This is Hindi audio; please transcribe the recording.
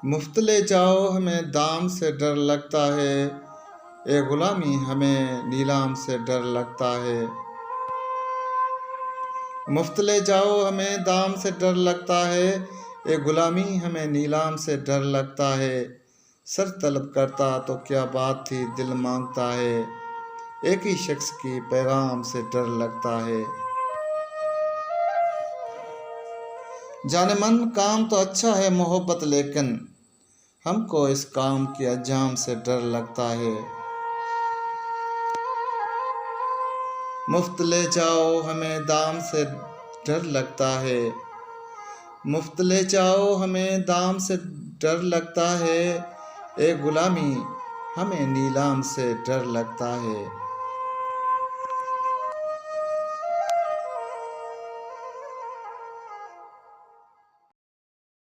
मुफ्त ले जाओ हमें दाम से डर लगता है, ए गुलामी हमें नीलाम से डर लगता है। मुफ्त ले जाओ हमें दाम से डर लगता है, ए गुलामी हमें नीलाम से डर लगता है। सर तलब करता तो क्या बात थी, दिल मांगता है, एक ही शख्स की पैगाम से डर लगता है। जाने मन काम तो अच्छा है मोहब्बत, लेकिन हमको इस काम के अंजाम से डर लगता है। मुफ्त ले जाओ हमें दाम से डर लगता है, मुफ्त ले जाओ हमें दाम से डर लगता है, ए गुलामी हमें नीलाम से डर लगता है।